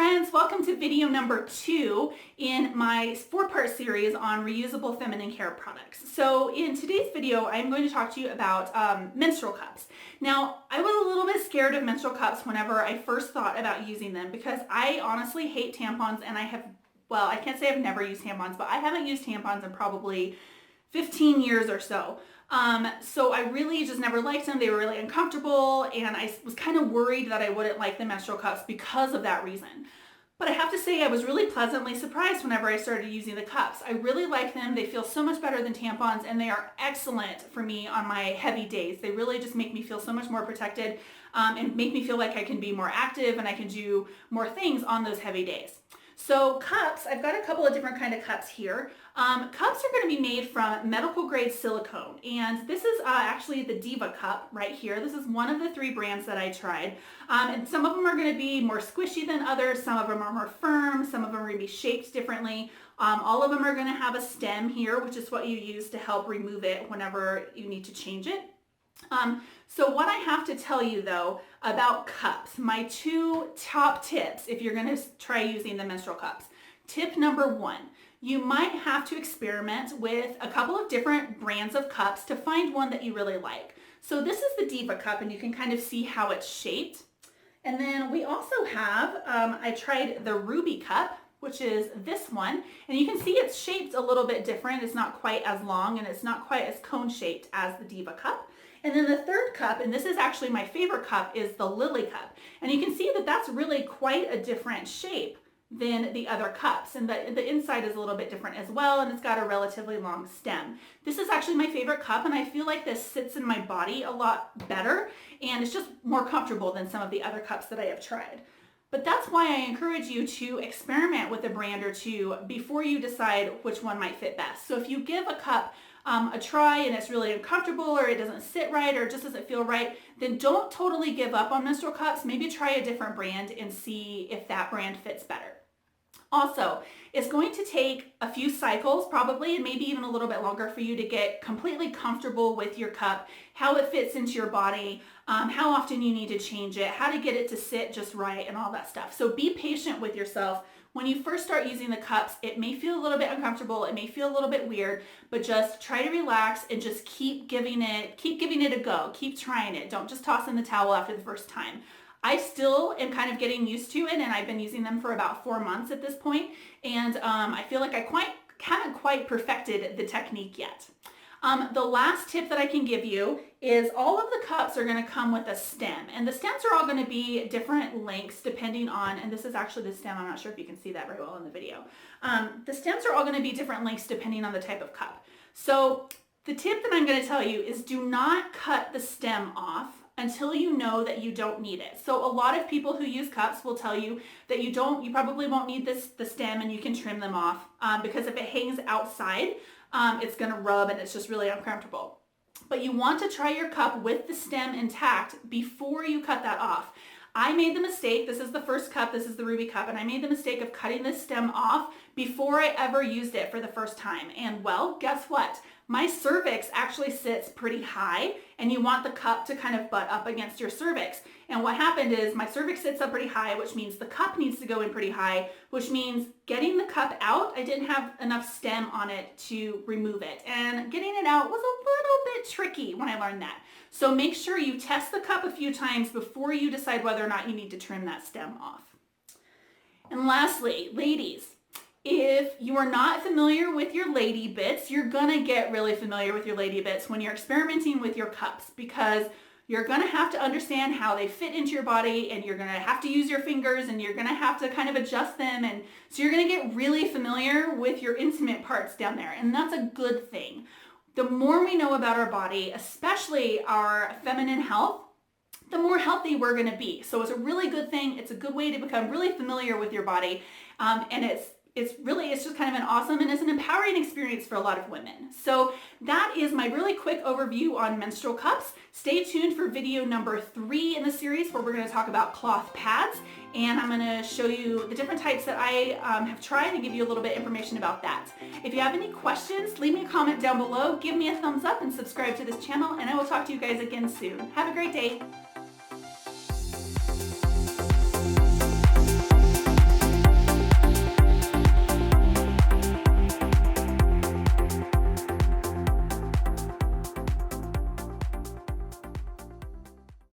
friends, welcome to video number 2 in my 4-part series on reusable feminine care products. So in today's video, I'm going to talk to you about menstrual cups. Now, I was a little bit scared of menstrual cups whenever I first thought about using them because I honestly hate tampons, and I can't say I've never used tampons, but I haven't used tampons in probably 15 years or so. So I really just never liked them. They were really uncomfortable, and I was kind of worried that I wouldn't like the menstrual cups because of that reason. But I have to say I was really pleasantly surprised whenever I started using the cups. I really like them. They feel so much better than tampons, and they are excellent for me on my heavy days. They really just make me feel so much more protected and make me feel like I can be more active and I can do more things on those heavy days. So cups, I've got a couple of different kind of cups here. Cups are going to be made from medical grade silicone, and this is actually the Diva cup right here. This is one of the 3 brands that I tried, and some of them are going to be more squishy than others. Some of them are more firm. Some of them are going to be shaped differently. All of them are going to have a stem here, which is what you use to help remove it whenever you need to change it. So what I have to tell you though about cups, my 2 top tips if you're going to try using the menstrual cups. Tip number 1, you might have to experiment with a couple of different brands of cups to find one that you really like. So this is the Diva cup, and you can kind of see how it's shaped. And then we also have, I tried the Ruby cup, which is this one, and you can see it's shaped a little bit different. It's not quite as long, and it's not quite as cone shaped as the Diva cup. And then the third cup, and this is actually my favorite cup, is the Lily cup. And you can see that that's really quite a different shape than the other cups. And the inside is a little bit different as well, and it's got a relatively long stem. This is actually my favorite cup, and I feel like this sits in my body a lot better, and it's just more comfortable than some of the other cups that I have tried. But that's why I encourage you to experiment with a brand or 2 before you decide which one might fit best. So if you give a cup a try and it's really uncomfortable, or it doesn't sit right, or it just doesn't feel right, then don't totally give up on menstrual cups. Maybe try a different brand and see if that brand fits better. Also, it's going to take a few cycles probably, and maybe even a little bit longer, for you to get completely comfortable with your cup, how it fits into your body, how often you need to change it, how to get it to sit just right, and all that stuff. So be patient with yourself. When you first start using the cups, it may feel a little bit uncomfortable, it may feel a little bit weird, but just try to relax and just keep giving it a go. Keep trying it. Don't just toss in the towel after the first time. I still am kind of getting used to it, and I've been using them for about 4 months at this point, and I feel like I haven't quite perfected the technique yet. The last tip that I can give you is all of the cups are going to come with a stem, and the stems are all going to be different lengths depending on, and this is actually the stem, I'm not sure if you can see that very well in the video. The stems are all going to be different lengths depending on the type of cup. So the tip that I'm going to tell you is do not cut the stem off until you know that you don't need it. So a lot of people who use cups will tell you that you probably won't need the stem, and you can trim them off because if it hangs outside, it's going to rub and it's just really uncomfortable. But you want to try your cup with the stem intact before you cut that off. I made the mistake, this is the first cup, this is the Ruby cup, and I made the mistake of cutting the stem off before I ever used it for the first time. And well, guess what? My cervix actually sits pretty high, and you want the cup to kind of butt up against your cervix. And what happened is my cervix sits up pretty high, which means the cup needs to go in pretty high, which means getting the cup out, I didn't have enough stem on it to remove it. And getting it out was a little bit tricky when I learned that. So make sure you test the cup a few times before you decide whether or not you need to trim that stem off. And lastly, ladies, if you are not familiar with your lady bits, you're gonna get really familiar with your lady bits when you're experimenting with your cups, because you're gonna have to understand how they fit into your body, and you're gonna have to use your fingers, and you're gonna have to kind of adjust them, and so you're gonna get really familiar with your intimate parts down there, and that's a good thing. The more we know about our body, especially our feminine health, the more healthy we're gonna be. So it's a really good thing. It's a good way to become really familiar with your body, and it's just kind of an awesome, and it's an empowering experience for a lot of women. So that is my really quick overview on menstrual cups. Stay tuned for video number 3 in the series, where we're going to talk about cloth pads, and I'm going to show you the different types that I have tried and give you a little bit of information about that. If you have any questions, leave me a comment down below, give me a thumbs up, and subscribe to this channel, and I will talk to you guys again soon. Have a great day.